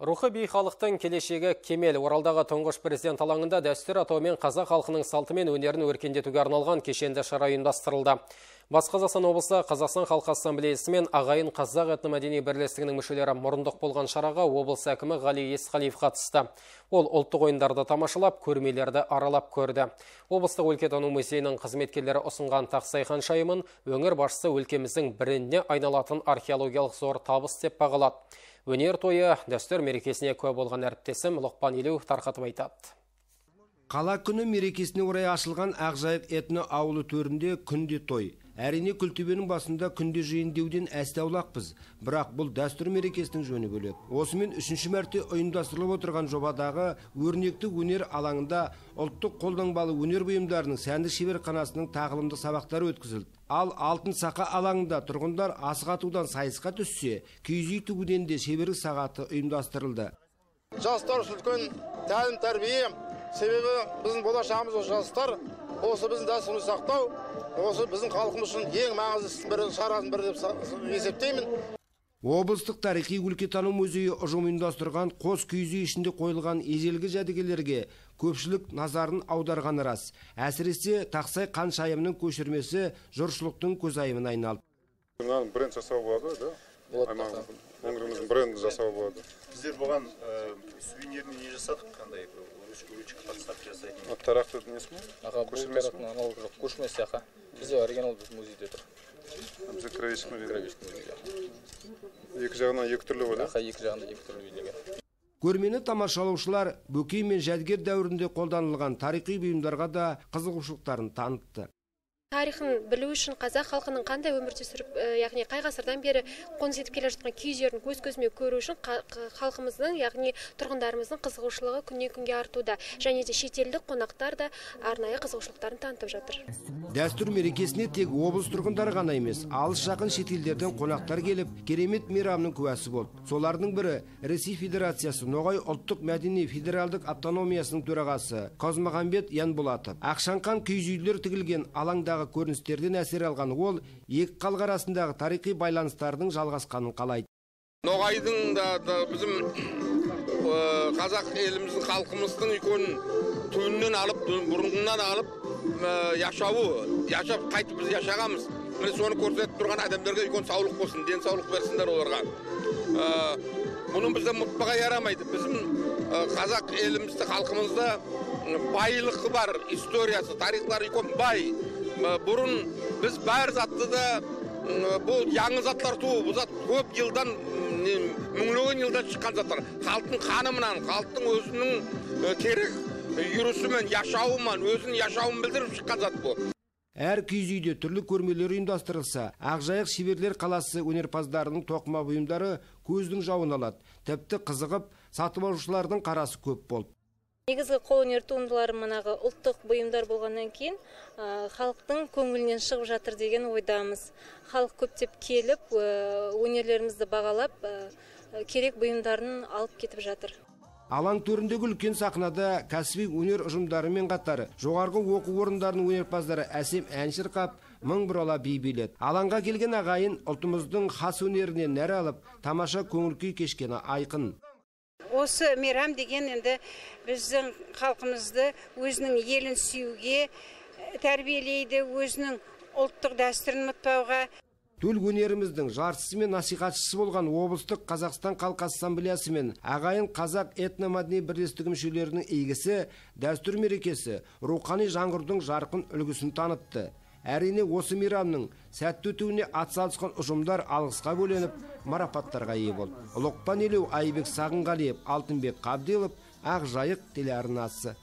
Рухы бей халықтың келешегі кемел. Оралдағы тұңғыш президент алаңында дәстүр атауымен қазақ халқының салты мен өнерін өркендетуге арналған кешенді шара ұйымдастырылды. Батыс Қазақстан облысы Қазақстан халқы ассамблеясы мен ағайын қазақ этномәдени бірлестігінің мүшелері мұрындық болған шараға облыс әкімі Ғали Есқалиев қатысты. Ол ұлттық ойындарды тамашалап, көрмелерді аралап көрді. Облыстық өлкетану музейінің қызметкерлері ұсынған тақсайхан шайымын өңір басшысы өлкеміздің біріне айналатын археологиялық зор табыс деп бағалады. Өнер тойы дәстүр мерекесіне куә болған әріптесім Лұқпан Елеуов тарқатып айтады. Қала күні мерекесіне орай ашылған Ақжайық этно ауылы төрінде күнде той. Әрине Күлтөбенің басында күнде жиын деуден әстеаулақпыз, бірақ бұл дәстүр мерекесінің жөні бөлек. Осымен 3-ші мәрте ұйымдастырылып отырған жобадағы өрнекті өнер алаңында ұлттық қолданбалы өнер бұйымдарының сәнді шеберханасының тағылымды сабақтары өткізілді. Ал Алтын Сақа алаңында тұрғындар асық атудан сайысқа түссе, киіз үй тігуден де шеберлік сағаты ұйымдастырылды. Жастар үшін үлкен тәлім тәрбие, себебі біздің болашағымыз жастар, осы біздің дәстүрімізді сақтау, осы біздің халқымыз үшін ең маңызды бір шараның бірі деп есептеймін. Облыстық тарихи өлкетану музейі ұжым ұйымдастырған қос киіз үй ішінде қойылған ежелгі жәдігерлерге көпшілік назарын аударғаны рас. Әсіресе тақсай қан шайымның көшірмесі жұртшылықтың көзайымына айналды. Бренд жасау болады, да? Өңіріміздің бренд жасау болады. Біздер бұған сувенирін не жасадық, қандай ручка подстав жасайтын? Тарақты несі ме? Аға, бұл тарақтың аналығы жоқ, көшмесі аға. Бізде оригинал музейде тұр. Бізде кровечный музей. Екі жағынан екі түрлі болады? Аға, екі жағынан екі түрлі бейнеленген. Көрмені тамашалаушылар бөкей мен жәдігер дәуірінде қолданылған тарихи бұйымдарға да қызығушылықтарын танытты. Тарихын білу үшін қазақ халқының қандай өмірде сүріп, яғни қай ғасырдан бері қоныс етіп келе жатқан киіз үйлерін көз-көзімен көру үшін халқымыздың, яғни тұрғындарымыздың қызығушылығы күннен күнге артуда. Және де шетелдік қонақтар да арнайы қызығушылықтарын танытып жатыр. Дәстүр мерекесіне тек облыс тұрғындары ғана емес, алыс жақын шетелдерден қонақтар келіп, керемет мейрамның куәсі болды. Солардың бірі Ресей Федерациясы Ноғай ұлттық мәдени федералдық автономиясының төрағасы Қозмағамбет Янболатов. Ақшаңқан киіз үйлер тігілген алаңдағы көріністерден әсер алған ол екі халық арасындағы тарихи байланыстардың жалғасқанын қалайды. Ноғайдың да bizim қазақ еліміздің халқымыздың үлкен түйіннен алып, бұрынғынан алып, яшап қайтып біз яшағамыз. Міне соны көрсетіп тұрған адамдарға үлкен саулық болсын, денсаулық берсіндер оларға. Бұның бізде мұтпаға ярамайды. Bizim қазақ елімізді халқымызда байлығы бар, историясы, тарихлары үлкен бай. Бұрын біз бәр затты да бұл яңы заттар туы, бұл зат көп жылдан, мыңлаған жылдан шыққан заттар. Халықтың қанымынан, халықтың өзінің керек жүрісімен, яшауымен, өзінің яшауын білдіріп шыққан зат бұл. Әр киіз үйде түрлі көрмелер ұйымдастырылса, Ақжайық шеберлер қаласы өнерпаздарының тоқыма бұйымдары көздің жауын алады. Тіпті қызығып, сатып алушылардың қарасы көп болды. Негізгі қолөнер туындылары манағы ұлттық бұйымдар болғаннан кейін халықтың көңілінен шығып жатыр деген ойдамыз. Халық көптеп келіп, өнерлерімізді бағалап, керек бұйымдарын алып кетіп жатыр. Алаң төріндегі үлкен сахнада кәсіби өнер ұжымдарымен қатар жоғарғы оқу орындарының өнерпаздары әсем ән шырқап, мың бұрала би биледі. Алаңға келген ағайын ұлтымыздың хас өнерінен нәр алып, тамаша көңіл-күй кешкені айқын. Осы мейрам деген енді біздің халқымызды өзінің елін сүюге тәрбиелейді, өзінің ұлттық дәстүрін ұмытпауға. Төл өнеріміздің жаршысы мен насихатшысы болған облыстық Қазақстан халқы ассамблеясы мен ағайын қазақ этномәдени бірлестігі мүшелерінің игісі дәстүр мерекесі рухани жаңғырудың жарқын үлгісін танытты. Әрине осы мейрамның сәтті өтуіне атсалысқан ұжымдар алғысқа бөленіп, марапаттарға ие болды. Лұқпан Елеуов, Айбек Сағынғалиев, Алтынбек Қабдилов, Ақжайық телеарнасы.